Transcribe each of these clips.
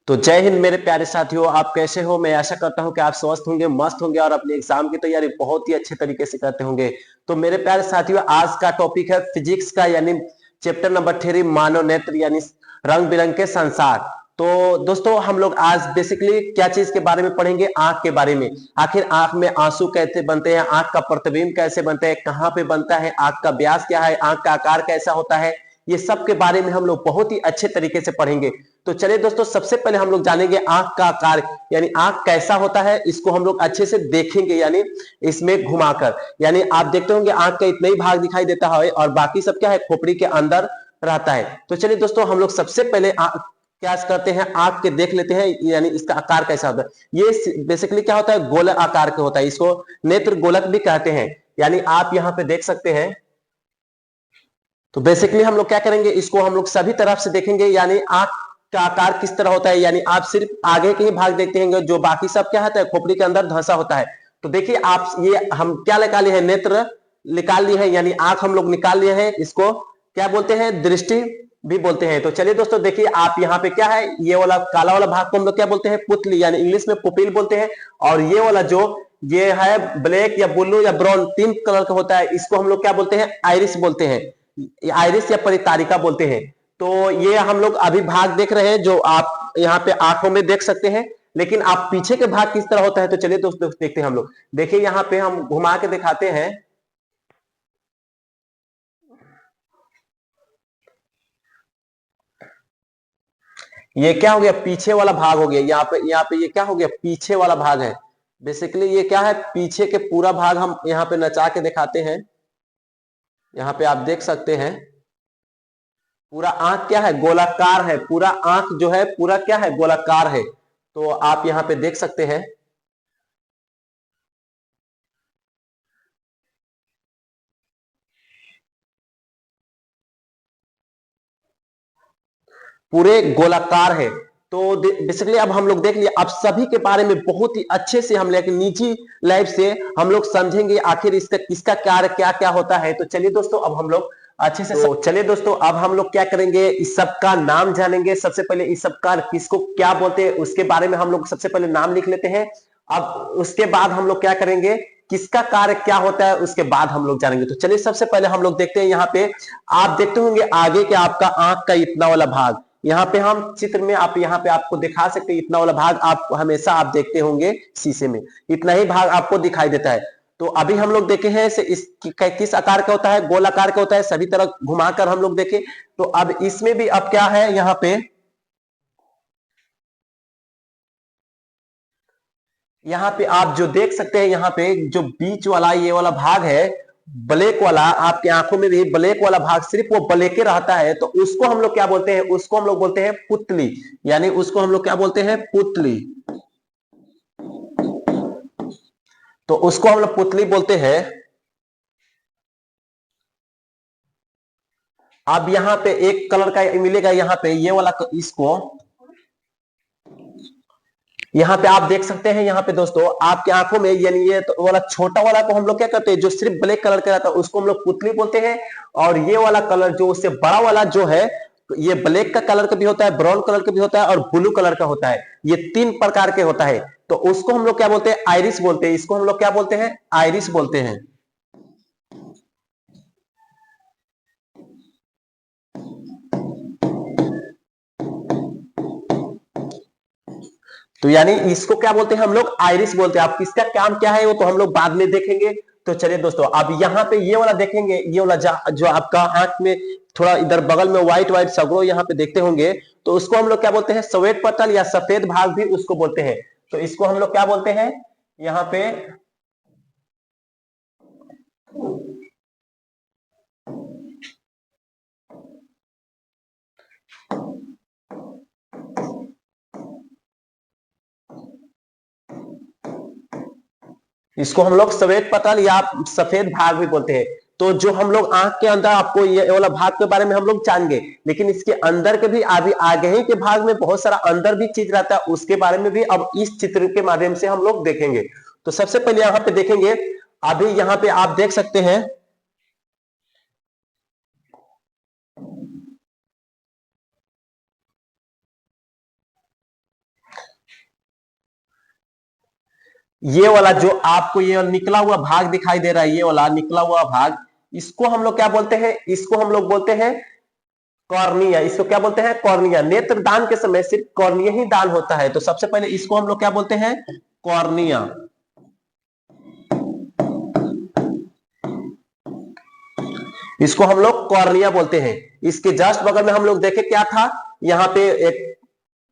तो जय हिंद मेरे प्यारे साथियों, आप कैसे हो? मैं आशा करता हूं कि आप स्वस्थ होंगे, मस्त होंगे और अपने एग्जाम की तैयारी बहुत ही अच्छे तरीके से करते होंगे। तो मेरे प्यारे साथियों, आज का टॉपिक है फिजिक्स का, यानी चैप्टर नंबर 3 मानव नेत्र यानी रंग बिरंग के संसार। तो दोस्तों, हम लोग आज बेसिकली क्या चीज के बारे में पढ़ेंगे? आंख के बारे में। आखिर आंख में आंसू कैसे बनते हैं, आंख का प्रतिबिंब कैसे बनता है, कहाँ पे बनता है, आंख का व्यास क्या है, आंख का आकार कैसा होता है, ये सब के बारे में हम लोग बहुत ही अच्छे तरीके से पढ़ेंगे। तो चलिए दोस्तों, सबसे पहले हम लोग जानेंगे आंख का आकार, यानी आंख कैसा होता है, इसको हम लोग अच्छे से देखेंगे, यानी इसमें घुमाकर। यानी आप देखते होंगे आंख का इतना ही भाग दिखाई देता है और बाकी सब क्या है, खोपड़ी के अंदर रहता है। तो चलिए दोस्तों, हम लोग सबसे पहले क्या करते हैं, आंख के देख लेते हैं, यानी इसका आकार कैसा होता है। ये बेसिकली क्या होता है, गोलक आकार के होता है, इसको नेत्र गोलक भी कहते हैं। यानी आप यहाँ पे देख सकते हैं। तो बेसिकली हम लोग क्या करेंगे, इसको हम लोग सभी तरफ से देखेंगे, यानी आंख का आकार किस तरह होता है। यानी आप सिर्फ आगे के ही भाग देखते हैं, जो बाकी सब क्या होता है, खोपड़ी के अंदर धंसा होता है। तो देखिए आप, ये हम क्या निकाल लिए हैं, नेत्र निकाल लिए हैं, यानी आंख हम लोग निकाल लिए हैं। इसको क्या बोलते हैं, दृष्टि भी बोलते हैं। तो चलिए दोस्तों, देखिए आप यहाँ पे क्या है, ये वाला काला वाला भाग को हम लोग क्या बोलते हैं, पुतली, यानी इंग्लिश में पुपिल बोलते हैं। और ये वाला जो ये है ब्लैक या ब्लू या ब्राउन, तीन कलर का होता है, इसको हम लोग क्या बोलते हैं, आइरिस बोलते हैं, आइरिस या परितारिका बोलते हैं। तो ये हम लोग अभी भाग देख रहे हैं, जो आप यहाँ पे आंखों में देख सकते हैं। लेकिन आप पीछे के भाग किस तरह होता है, तो चलिए दोस्तों देखते हैं हम लोग। देखिए यहाँ पे हम घुमा के दिखाते हैं। ये क्या हो गया, पीछे वाला भाग हो गया। यहाँ पे ये क्या हो गया, पीछे वाला भाग है। बेसिकली ये क्या है, पीछे के पूरा भाग हम यहाँ पे नचा के दिखाते हैं। यहाँ पे आप देख सकते हैं, पूरा आंख क्या है, गोलाकार है। पूरा आंख जो है पूरा क्या है, गोलाकार है। तो आप यहाँ पे देख सकते हैं। पूरे गोलाकार है। तो बेसिकली अब हम लोग देख लिए, अब सभी के बारे में बहुत ही अच्छे से हम लेकिन निजी लाइफ से हम लोग समझेंगे आखिर इसका किसका कार्य क्या क्या होता है। तो चलिए दोस्तों, अब हम लोग अच्छे से चलिए दोस्तों, अब हम लोग क्या करेंगे, इस सब का नाम जानेंगे। सबसे पहले इस सब का किसको क्या बोलते हैं, उसके बारे में हम लोग सबसे पहले नाम लिख लेते हैं। अब उसके बाद हम लोग क्या करेंगे, किसका कार्य क्या होता है, उसके बाद हम लोग जानेंगे। तो चलिए सबसे पहले हम लोग देखते हैं। यहाँ पे आप देखते होंगे आगे के आपका आंख का इतना वाला भाग, यहाँ पे हम चित्र में आप यहाँ पे आपको दिखा सकते हैं। इतना वाला भाग आप हमेशा आप देखते होंगे शीशे में, इतना ही भाग आपको दिखाई देता है। तो अभी हम लोग देखे हैं इस किस आकार का होता है, गोल आकार का होता है। सभी तरह घुमाकर हम लोग देखे। तो अब इसमें भी अब क्या है, यहाँ पे आप जो देख सकते हैं, यहाँ पे जो बीच वाला ये वाला भाग है, ब्लैक वाला, आपकी आंखों में भी ब्लैक वाला भाग सिर्फ वो ब्लैक ही रहता है। तो उसको हम लोग क्या बोलते हैं, उसको हम लोग बोलते हैं पुतली। यानी उसको हम लोग क्या बोलते हैं, पुतली। तो उसको हम लोग पुतली बोलते हैं। अब यहाँ पे एक कलर का मिलेगा, यहाँ पे ये वाला, इसको यहाँ पे आप देख सकते हैं। यहाँ पे दोस्तों आपकी आंखों में, यानी ये तो वाला छोटा वाला को हम लोग क्या करते हैं, जो सिर्फ ब्लैक कलर का रहता है, उसको हम लोग पुतली बोलते हैं। और ये वाला कलर जो उससे बड़ा वाला जो है, ये ब्लैक का कलर का भी होता है, ब्राउन कलर का भी होता है और ब्लू कलर का होता है। ये तीन प्रकार के होता है। तो उसको हम लोग क्या बोलते हैं, आइरिस बोलते हैं। इसको हम लोग क्या बोलते हैं, आइरिस बोलते हैं। तो यानी इसको क्या बोलते हैं, हम लोग आइरिस बोलते हैं। अब किसका काम क्या है वो तो हम लोग बाद में देखेंगे। तो चलिए दोस्तों, अब यहाँ पे ये वाला देखेंगे, ये वाला जो आपका आंख में थोड़ा इधर बगल में व्हाइट व्हाइट सगरो यहाँ पे देखते होंगे, तो उसको हम लोग क्या बोलते हैं, श्वेत पटल या सफेद भाग भी उसको बोलते हैं। तो इसको हम लोग क्या बोलते हैं, यहाँ पे इसको हम लोग श्वेत पटल या सफेद भाग भी बोलते हैं। तो जो हम लोग आंख के अंदर, आपको ये वाला भाग के बारे में हम लोग जानेंगे, लेकिन इसके अंदर के भी अभी आगे ही के भाग में बहुत सारा अंदर भी चीज रहता है, उसके बारे में भी अब इस चित्र के माध्यम से हम लोग देखेंगे। तो सबसे पहले यहाँ पे देखेंगे, अभी यहाँ पे आप देख सकते हैं, ये वाला जो आपको ये निकला हुआ भाग दिखाई दे रहा है, ये वाला निकला हुआ भाग, इसको हम लोग क्या बोलते हैं, इसको हम लोग बोलते हैं कॉर्निया। इसको क्या बोलते हैं, कॉर्निया। नेत्र दान के समय सिर्फ कॉर्निया ही दान होता है, तो सबसे पहले इसको हम लोग क्या बोलते हैं, कॉर्निया। इसको हम लोग कॉर्निया बोलते हैं। इसके जस्ट बगल में हम लोग देखे क्या था, यहाँ पे एक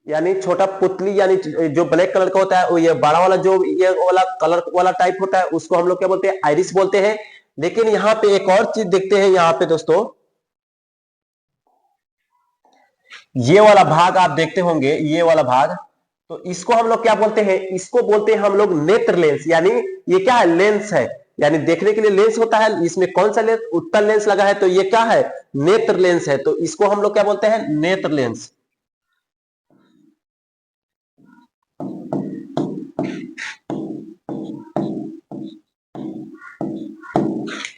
यानी छोटा पुतली, यानी जो ब्लैक कलर का होता है, वो ये बड़ा वाला जो ये वाला कलर वाला टाइप होता है, उसको हम लोग क्या बोलते हैं, आइरिस बोलते हैं। लेकिन यहाँ पे एक और चीज देखते हैं, यहाँ पे दोस्तों ये वाला भाग आप देखते होंगे, ये वाला भाग, तो इसको हम लोग क्या बोलते हैं, इसको बोलते हैं हम लोग नेत्र लेंस। यानी ये क्या है, लेंस है, यानी देखने के लिए लेंस होता है। इसमें कौन सा लेंस, उत्तल लेंस लगा है, तो ये क्या है, नेत्र लेंस है। तो इसको हम लोग क्या बोलते हैं, नेत्र लेंस।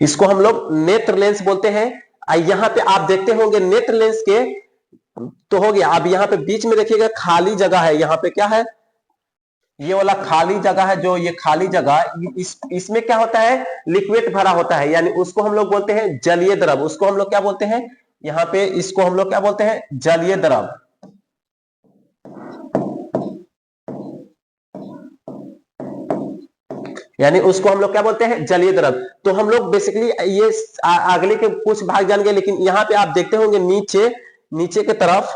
इसको हम लोग नेत्र लेंस बोलते हैं। यहाँ पे आप देखते होंगे नेत्र लेंस के, तो हो गया। अब यहाँ पे बीच में देखिएगा खाली जगह है, यहाँ पे क्या है, ये वाला खाली जगह है। जो ये खाली जगह, इसमें क्या होता है, लिक्विड भरा होता है, यानी उसको हम लोग बोलते हैं जलीय द्रव। उसको हम लोग क्या बोलते हैं, यहाँ पे इसको हम लोग क्या बोलते हैं, जलीय द्रव। यानी उसको हम लोग क्या बोलते हैं, जलीय द्रव। तो हम लोग बेसिकली ये अगले के कुछ भाग जान गए, लेकिन यहाँ पे आप देखते होंगे नीचे, नीचे के तरफ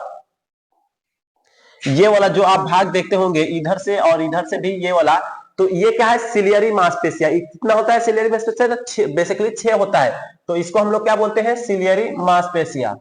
ये वाला जो आप भाग देखते होंगे, इधर से और इधर से भी ये वाला, तो ये क्या है, सिलियरी मांसपेशिया। कितना होता है सिलियरी मांसपेशिया, बेसिकली 6 होता है। तो इसको हम लोग क्या बोलते हैं, सिलियरी मांसपेशिया।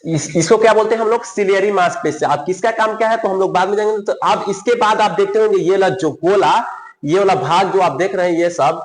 इसको क्या बोलते हैं हम लोग, सिलियरी मांसपेशिया। अब किसका काम क्या है तो हम लोग बाद में जाएंगे। तो अब इसके बाद आप देखते होंगे ये वाला जो गोला, ये वाला भाग जो आप देख रहे हैं, ये सब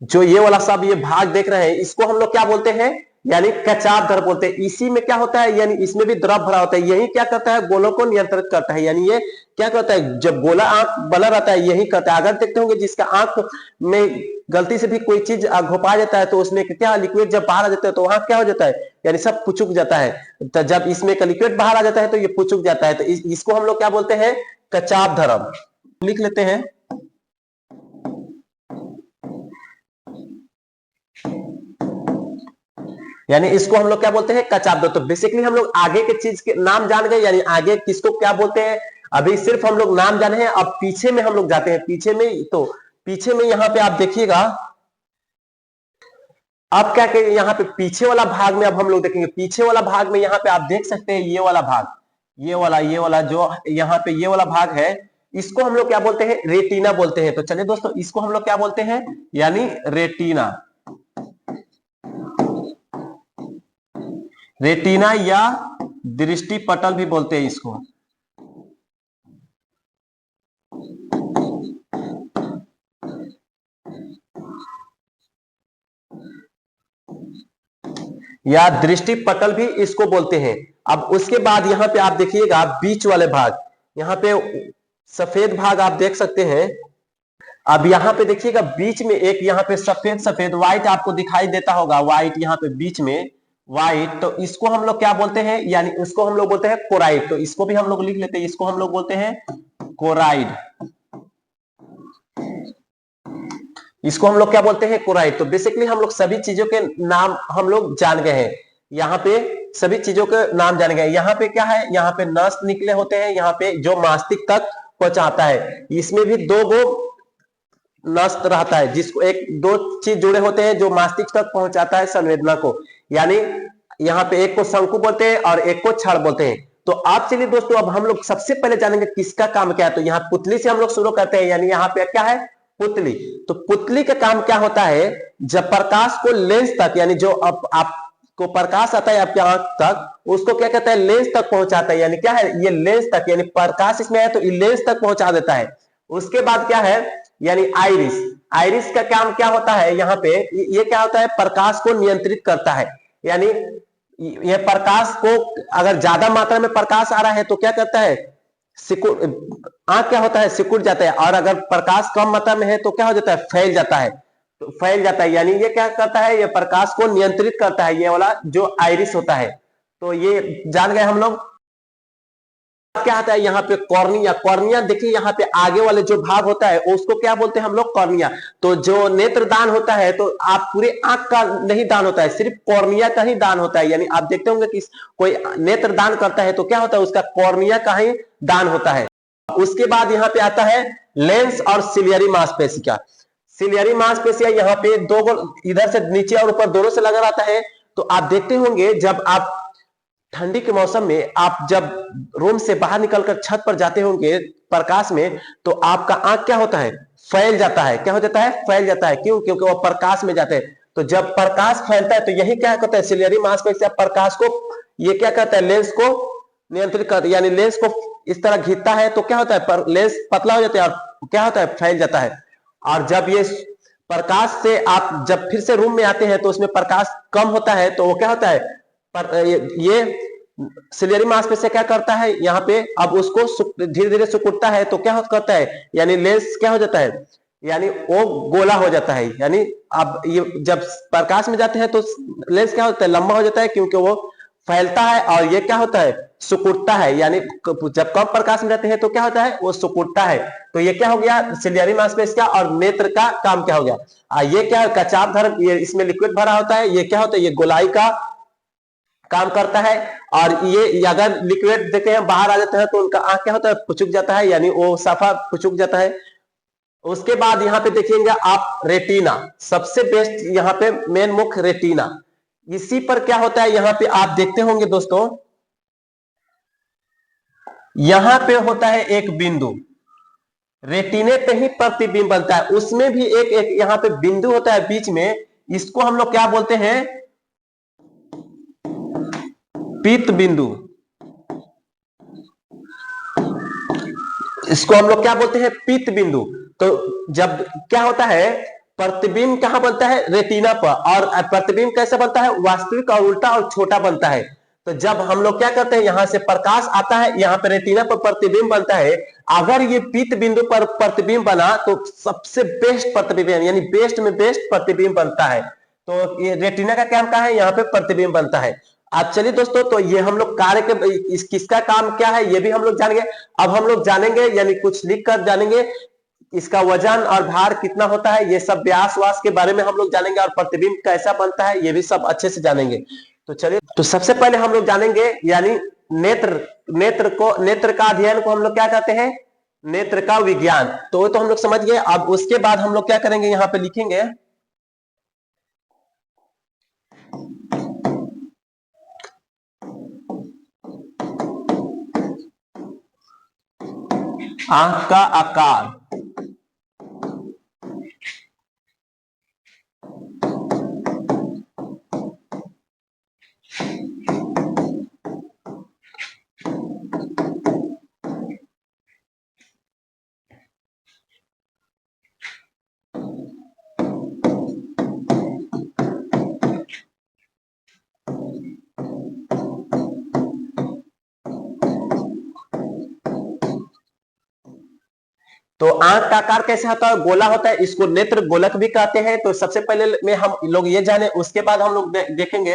जो ये वाला सब ये भाग देख रहे हैं, इसको हम लोग क्या बोलते हैं, यानी कचाप धर बोलते हैं। इसी में क्या होता है, यानी इसमें भी द्रव भरा होता है। यही क्या करता है, गोलों को नियंत्रित करता है। यानी ये क्या करता है, जब गोला आंख बना रहता है, यही करता है। अगर देखते होंगे जिसका आंख में गलती से भी कोई चीज घुपा जाता है, तो उसमें क्या लिक्विड जब बाहर आ जाता है, तो वहां क्या हो जाता है, यानी सब पुचुक जाता है। तो जब इसमें का लिक्विड बाहर आ जाता है, तो ये पुचुक जाता है। तो इसको हम लोग क्या बोलते हैं, कचाप धर्म। लिख लेते हैं, यानी इसको हम लोग क्या बोलते हैं, कचाप दो। तो बेसिकली हम लोग आगे के चीज के नाम जान गए, यानी आगे किसको क्या बोलते हैं। अभी सिर्फ हम लोग नाम जाने हैं, अब पीछे में हम लोग जाते हैं। पीछे में, तो पीछे में यहाँ पे आप देखिएगा, अब क्या कहेंगे, यहाँ पे पीछे वाला भाग में अब हम लोग देखेंगे। पीछे वाला भाग में यहाँ पे आप देख सकते हैं, ये वाला भाग, ये वाला जो यहाँ पे ये वाला भाग है, इसको हम लोग क्या बोलते हैं, रेटिना बोलते हैं। तो चलिए दोस्तों, इसको हम लोग क्या बोलते हैं, यानी रेटिना। रेटिना या दृष्टि पटल भी बोलते हैं इसको। या दृष्टि पटल भी इसको बोलते हैं। अब उसके बाद यहाँ पे आप देखिएगा बीच वाले भाग, यहाँ पे सफेद भाग आप देख सकते हैं। अब यहाँ पे देखिएगा बीच में एक यहाँ पे सफेद सफेद व्हाइट आपको दिखाई देता होगा, व्हाइट यहाँ पे बीच में व्हाइट। तो इसको हम लोग क्या बोलते हैं, यानी उसको हम लोग बोलते हैं कोराइड। तो इसको भी हम लोग लिख लेते हैं, इसको हम लोग बोलते हैं कोराइड। इसको हम लोग क्या बोलते हैं, कोराइड। तो बेसिकली हम लोग सभी चीजों के नाम हम लोग जान गए हैं। यहाँ पे सभी चीजों के नाम जाने गए। यहाँ पे क्या है, यहाँ पे नस निकले होते हैं, यहाँ पे जो मस्तिष्क तक पहुंचाता है। इसमें भी 2 गो नस रहता है, जिसको एक 2 चीज जुड़े होते हैं, जो मस्तिष्क तक पहुंचाता है संवेदना को। यानी यहाँ पे एक को शंकु बोलते हैं और एक को छड़ बोलते हैं। तो आप चलिए दोस्तों, अब हम लोग सबसे पहले जानेंगे किसका काम क्या है। तो यहाँ पुतली से हम लोग शुरू करते हैं, यानी यहाँ पे क्या है, पुतली। तो पुतली का काम क्या होता है, जब प्रकाश को लेंस तक, यानी जो आपको प्रकाश आता है आपके आंख तक, उसको क्या कहता है, लेंस तक पहुंचाता है। यानी क्या है, ये लेंस तक, यानी प्रकाश इसमें है तो ये लेंस तक पहुंचा देता है। उसके बाद क्या है, यानी आइरिस। आइरिस का काम क्या होता है, यहाँ पे ये क्या होता है, प्रकाश को नियंत्रित करता है। यानी ये प्रकाश को, अगर ज्यादा मात्रा में प्रकाश आ रहा है तो क्या करता है, सिकुड़, आंख क्या होता है, सिकुड़ जाता है। और अगर प्रकाश कम मात्रा में है तो क्या हो जाता है, फैल जाता है। तो फैल जाता है, यानी ये क्या करता है, ये प्रकाश को नियंत्रित करता है, ये वाला जो आइरिस होता है। तो ये जान गए हम लोग। क्या आता है यहाँ पे, कॉर्निया। कॉर्निया देखिए यहाँ पे आगे वाले जो भाग होता है उसको क्या बोलते हैं हम लोग, कॉर्निया। तो जो नेत्र दान होता है तो आप पूरे आंख का नहीं दान होता है, सिर्फ कॉर्निया का ही दान होता है। यानी आप देखते होंगे कि कोई नेत्र दान करता है तो क्या होता है, उसका कॉर्निया का ही दान होता है। उसके बाद यहाँ पे आता है लेंस और सिलियरी मांसपेशिया। सिलियरी मांसपेशिया यहाँ पे दो, इधर से नीचे और ऊपर दोनों से लगा रहता है। तो आप देखते होंगे जब आप ठंडी के मौसम में आप जब रूम से बाहर निकलकर छत पर जाते होंगे प्रकाश में, तो आपका आंख क्या होता है, फैल जाता है। क्या हो जाता है, फैल जाता है। क्यों, क्योंकि वो प्रकाश में जाते हैं। तो जब प्रकाश फैलता है तो यही क्या करता है, सिलियरी मांसपेशिया प्रकाश को, ये क्या करता है, लेंस को नियंत्रित करता है। यानी लेंस को इस तरह घिरता है तो क्या होता है, लेंस पतला हो जाता है और क्या होता है, फैल जाता है। और जब ये प्रकाश से आप जब फिर से रूम में आते हैं तो उसमें प्रकाश कम होता है, तो वो क्या होता है, पर ये सिलियरी मांसपेशिया क्या करता है यहाँ पे, अब उसको धीरे धीरे सिकुड़ता है तो क्या करता है, यानी लेंस क्या हो जाता है, यानी वो गोला हो जाता है। यानी अब ये जब प्रकाश में जाते हैं तो लेंस क्या होता है, लंबा हो जाता है, क्योंकि वो फैलता है। और ये क्या होता है, सिकुड़ता है। यानी जब कम प्रकाश में जाते हैं तो क्या होता है, वो सिकुड़ता है। तो ये क्या हो गया, सिलियरी मांसपेशिया और नेत्र का काम क्या हो गया। ये क्या है, कचाप धर्म, ये इसमें लिक्विड भरा होता है। ये क्या होता है, ये गोलाई का काम करता है। और ये अगर लिक्विड देते हैं बाहर आ जाता है तो उनका आंख क्या होता है, पुचुक जाता है, यानी वो सफा पुचुक जाता है। उसके बाद यहाँ पे देखिएगा आप रेटिना, सबसे बेस्ट यहाँ पे मेन मुख्य रेटिना। इसी पर क्या होता है, यहाँ पे आप देखते होंगे दोस्तों, यहां पे होता है एक बिंदु, रेटिने पे ही प्रतिबिंब बनता है। उसमें भी एक एक यहाँ पे बिंदु होता है बीच में, इसको हम लोग क्या बोलते हैं, पीत बिंदु। इसको हम लोग क्या बोलते हैं, पीत बिंदु। तो जब क्या होता है, प्रतिबिंब कहां बनता है, रेटिना पर। और प्रतिबिंब कैसे बनता है, वास्तविक और उल्टा और छोटा बनता है। तो जब हम लोग क्या करते हैं, यहां से प्रकाश आता है, यहाँ पे रेटिना पर प्रतिबिंब बनता है। अगर ये पीत बिंदु पर प्रतिबिंब बना तो सबसे बेस्ट प्रतिबिंब, यानी बेस्ट में बेस्ट प्रतिबिंब बनता है। तो ये रेटिना का काम क्या है, यहाँ पे प्रतिबिंब बनता है। आज चलिए दोस्तों, तो ये हम लोग कार्य के किसका काम क्या है ये भी हम लोग जानेंगे। अब हम लोग जानेंगे, यानी कुछ लिख कर जानेंगे, इसका वजन और भार कितना होता है, ये सब व्यास वास के बारे में हम लोग जानेंगे। और प्रतिबिंब कैसा बनता है ये भी सब अच्छे से जानेंगे। तो चलिए, तो सबसे पहले हम लोग जानेंगे, यानी नेत्र का अध्ययन को हम लोग क्या कहते हैं, नेत्र का विज्ञान। तो हम लोग समझ गए। अब उसके बाद हम लोग क्या करेंगे, यहाँ पे लिखेंगे आंख का आकार। तो आंख का आकार कैसे होता है, गोला होता है, इसको नेत्र गोलक भी कहते हैं। तो सबसे पहले में हम लोग ये जाने, उसके बाद हम लोग देखेंगे,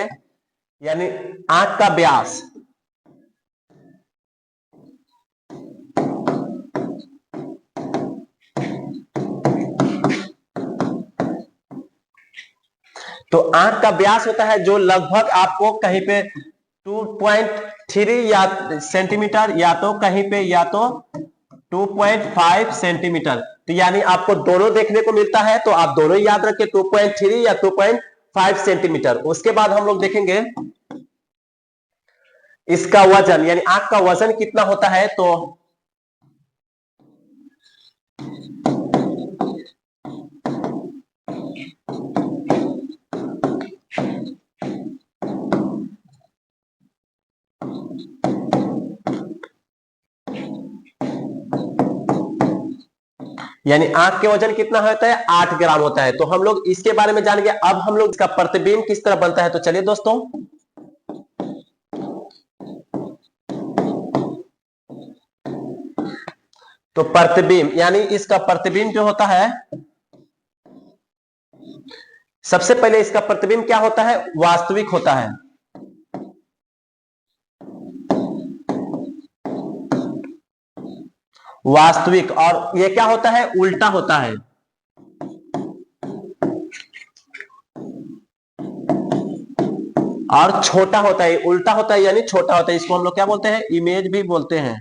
यानी आंख का व्यास। तो आंख का व्यास होता है जो लगभग आपको कहीं पे 2.3 या सेंटीमीटर, या तो कहीं पे या तो 2.5 सेंटीमीटर। तो यानी आपको दोनों देखने को मिलता है, तो आप दोनों याद रखें, 2.3 या 2.5 सेंटीमीटर। उसके बाद हम लोग देखेंगे इसका वजन, यानी आंख का वजन कितना होता है। तो यानी आंख के वजन कितना होता है, 8 ग्राम होता है। तो हम लोग इसके बारे में जानेंगे। अब हम लोग इसका प्रतिबिंब किस तरह बनता है। तो चलिए दोस्तों, तो प्रतिबिंब यानी इसका प्रतिबिंब जो होता है, सबसे पहले इसका प्रतिबिंब क्या होता है, वास्तविक होता है। वास्तविक, और ये क्या होता है, उल्टा होता है। और छोटा होता है, उल्टा होता है यानी छोटा होता है। इसको हम लोग क्या बोलते हैं, इमेज भी बोलते हैं।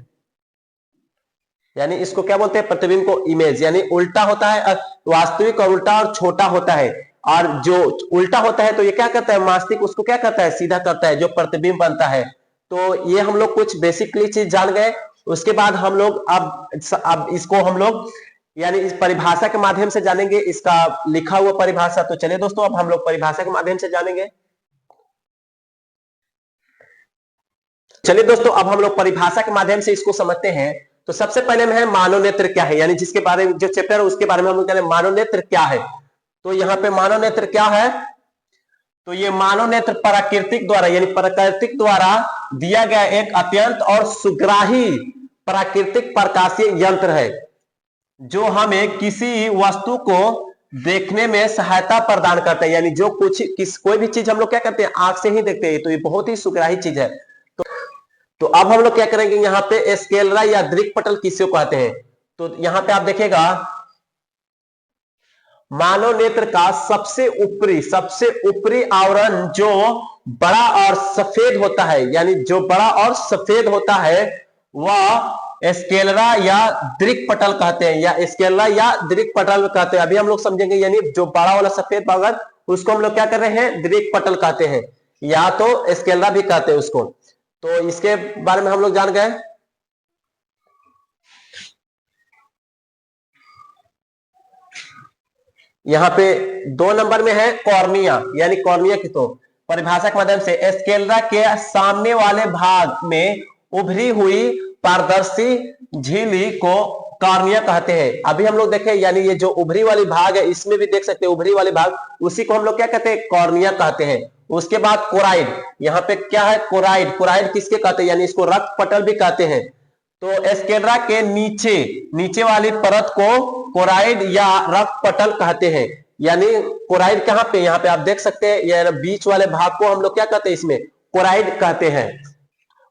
यानी इसको क्या बोलते हैं, प्रतिबिंब को इमेज, यानी उल्टा होता है, वास्तविक और उल्टा और छोटा होता है। और जो उल्टा होता है तो ये क्या करता है, वास्तविक उसको क्या करता है, सीधा करता है, जो प्रतिबिंब बनता है। तो ये हम लोग कुछ बेसिकली चीज जान गए। उसके बाद हम लोग अब इसको हम लोग यानी इस परिभाषा के माध्यम से जानेंगे, इसका लिखा हुआ परिभाषा। तो चलिए दोस्तों, अब हम लोग परिभाषा के माध्यम से जानेंगे। चलिए दोस्तों, अब हम लोग परिभाषा के माध्यम से इसको समझते हैं। तो सबसे पहले में है मानव नेत्र क्या है, यानी जिसके बारे में जो चैप्टर है उसके बारे में हम लोग कह रहे हैं मानव नेत्र क्या है। तो यहाँ पे मानव नेत्र क्या है, तो ये मानव नेत्र प्राकृतिक द्वारा यानी प्राकृतिक द्वारा दिया गया एक अत्यंत और सुग्राही प्राकृतिक प्रकाशीय यंत्र है, जो हमें किसी वस्तु को देखने में सहायता प्रदान करता है। यानी जो कोई भी चीज हम लोग क्या करते हैं, आंख से ही देखते हैं। तो ये बहुत ही सुग्राही चीज है। तो अब हम लोग क्या करेंगे, यहाँ पे स्केलरा या दृक्पटल किसे कहते हैं। तो यहाँ पे आप देखेगा, मानव नेत्र का सबसे ऊपरी आवरण जो बड़ा और सफेद होता है, यानी जो बड़ा और सफेद होता है, वह स्केलरा या दृक्पटल कहते हैं, या स्केलरा या दृक्पटल कहते हैं। अभी हम लोग समझेंगे, यानी जो बड़ा वाला सफेद भाग उसको हम लोग क्या कर रहे हैं, दृक्पटल कहते हैं, या तो स्केलरा भी कहते हैं उसको। तो इसके बारे में हम लोग जान गए। यहाँ पे 2 नंबर में है कॉर्निया, यानी कॉर्निया की तो परिभाषा के माध्यम से स्केलरा के सामने वाले भाग में उभरी हुई पारदर्शी झिल्ली को कॉर्निया कहते हैं। अभी हम लोग देखें, यानी ये जो उभरी वाली भाग है, इसमें भी देख सकते हैं उभरी वाली भाग, उसी को हम लोग क्या कहते हैं, कॉर्निया कहते हैं। उसके बाद कोराइड, यहाँ पे क्या है, कोराइड किसके कहते हैं, यानी इसको रक्त पटल भी कहते हैं। तो स्केलरा के नीचे वाली परत को कोराइड या रक्त पटल कहते हैं। यानी कोराइड कहाँ पे, यहाँ पे आप देख सकते हैं, ये बीच वाले भाग को हम लोग क्या कहते हैं, इसमें कोराइड कहते हैं।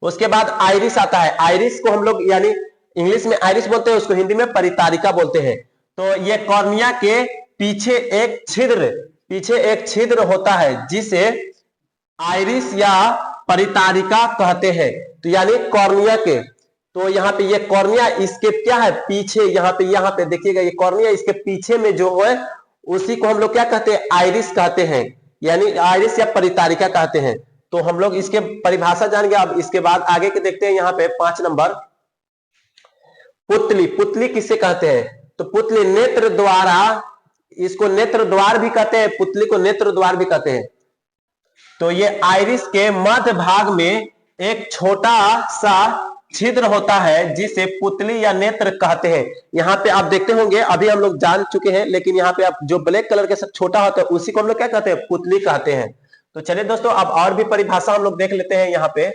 उसके बाद आइरिस आता है। आइरिस को हम लोग यानी इंग्लिश में आइरिस बोलते हैं, उसको हिंदी में परितारिका बोलते हैं। तो ये कॉर्निया के पीछे एक छिद्र होता है, जिसे आइरिस या परितारिका कहते हैं। तो यानी कॉर्निया के, तो यहाँ पे ये कॉर्निया इसके क्या है, पीछे, यहाँ पे देखिएगा, ये कॉर्निया इसके पीछे में जो है, उसी को हम लोग क्या कहते हैं, आइरिस कहते हैं, यानी आइरिस या परितारिका कहते हैं। तो हम लोग इसके परिभाषा जान गए। अब इसके बाद आगे के देखते हैं। यहाँ पे 5 नंबर पुतली किसे कहते हैं। तो पुतली नेत्र द्वारा, इसको नेत्र द्वार भी कहते हैं, पुतली को नेत्र द्वार भी कहते हैं। तो ये आइरिस के मध्य भाग में एक छोटा सा छिद्र होता है, जिसे पुतली या नेत्र कहते हैं। यहाँ पे आप देखते होंगे, अभी हम लोग जान चुके हैं, लेकिन यहाँ पे आप जो ब्लैक कलर के साथ छोटा होता है, उसी को हम लोग क्या कहते हैं, पुतली कहते हैं। तो चलिए दोस्तों, अब और भी परिभाषा हम लोग देख लेते हैं यहाँ पे।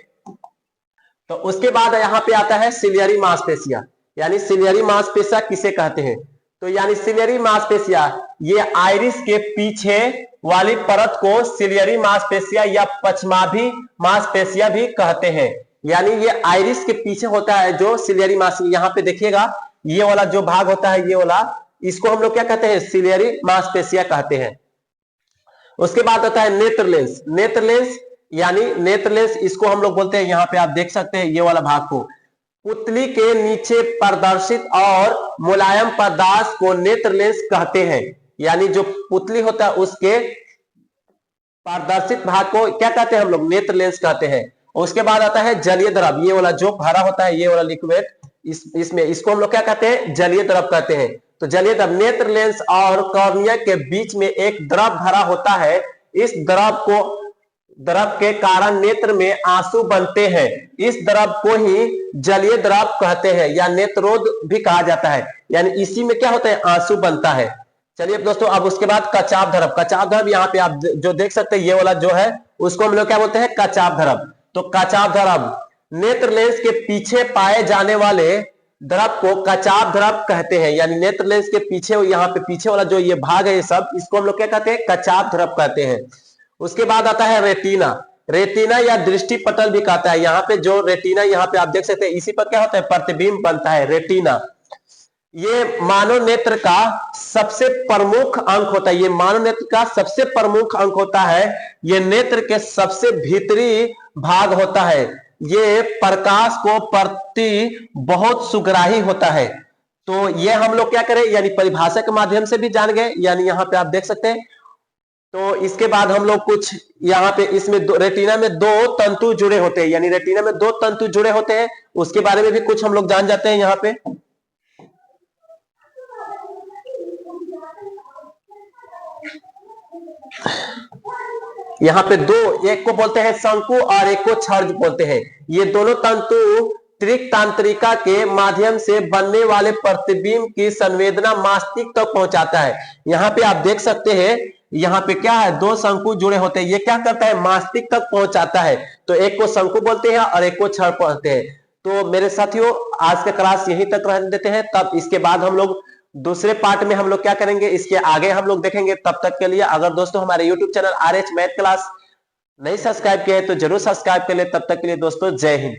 तो उसके बाद यहाँ पे आता है सिलियरी मांसपेशिया, यानी सिलियरी मांसपेशिया किसे कहते हैं। तो यानी सिलियरी मांसपेशिया, ये आइरिस के पीछे वाली परत को सिलियरी मांसपेशिया या पश्चमाभी मांसपेशिया भी कहते हैं। यानी ये आइरिस के पीछे होता है जो सिलियरी मांसपेशिया, यहाँ पे देखिएगा, ये वाला जो भाग होता है, ये वाला, इसको हम लोग क्या कहते हैं, सिलियरी मांसपेशिया कहते हैं। उसके बाद आता है नेत्रलेंस, यानी नेत्रलेंस इसको हम लोग बोलते हैं, यहाँ पे आप देख सकते हैं ये वाला भाग को, पुतली के नीचे प्रदर्शित और मुलायम पदार्थ को नेत्रलेंस कहते हैं। यानी जो पुतली होता है उसके पारदर्शित भाग को क्या कहते हैं, हम लोग नेत्रलेंस कहते हैं। उसके बाद आता है जलीय द्रव, ये वाला जो भरा होता है, ये वाला लिक्विड, इसमें इसको हम लोग क्या कहते हैं, जलीय द्रव कहते हैं। तो जलीय द्रव, नेत्र लेंस और कॉर्निया के बीच में एक द्रव भरा होता है। इस द्रव के कारण नेत्र में आंसू बनते हैं। इस द्रव को ही जलीय द्रव कहते हैं, या नेत्रोद भी कहा जाता है। यानी इसी में क्या होता है, आंसू बनता है। चलिए दोस्तों, अब उसके बाद कचाव द्रव, यहाँ पे आप जो देख सकते हैं, ये वाला जो है, उसको हम लोग क्या बोलते हैं, कचाव द्रव। तो कचाव द्रव नेत्र लेंस के पीछे पाए जाने वाले द्रव को कचाप द्रव कहते हैं, यानी नेत्र लेंस के पीछे, यहाँ पे पीछे वाला जो ये भाग है ये सब, इसको हम लोग क्या कहते हैं, कचाप द्रव कहते हैं। उसके बाद आता है रेटिना। रेटिना या दृष्टि पटल भी कहता है। यहाँ पे जो रेटिना, यहाँ पे आप देख सकते हैं, इसी पर क्या होता है, प्रतिबिंब बनता है, रेटिना। ये मानव नेत्र का सबसे प्रमुख अंग होता है, ये मानव नेत्र का सबसे प्रमुख अंग होता है। ये नेत्र के सबसे भीतरी भाग होता है। ये प्रकाश को प्रति बहुत सुग्राही होता है। तो ये हम लोग क्या करें, यानी परिभाषा के माध्यम से भी जान गए, यानी यहाँ पे आप देख सकते हैं। तो इसके बाद हम लोग कुछ यहाँ पे इसमें रेटिना में दो तंतु जुड़े होते हैं, यानी रेटिना में दो तंतु जुड़े होते हैं, उसके बारे में भी कुछ हम लोग जान जाते हैं। यहाँ पे यहाँ पे दो, एक को बोलते हैं शंकु और एक को छर्ज बोलते हैं। ये दोनों तंतु त्रिक तांत्रिका के माध्यम से बनने वाले प्रतिबिंब की संवेदना मस्तिष्क तक पहुंचाता है। यहाँ पे आप देख सकते हैं, यहाँ पे क्या है, दो शंकु जुड़े होते हैं, ये क्या करता है, मस्तिष्क तक पहुंचाता है। तो एक को शंकु बोलते हैं और एक को छड़ बोलते हैं। तो मेरे साथियों, आज का क्लास यहीं तक रहने देते हैं, तब इसके बाद हम लोग दूसरे पार्ट में हम लोग क्या करेंगे, इसके आगे हम लोग देखेंगे। तब तक के लिए अगर दोस्तों हमारे YouTube channel RH math class नहीं सब्सक्राइब किए तो जरूर सब्सक्राइब कर ले। तब तक के लिए दोस्तों, जय हिंद।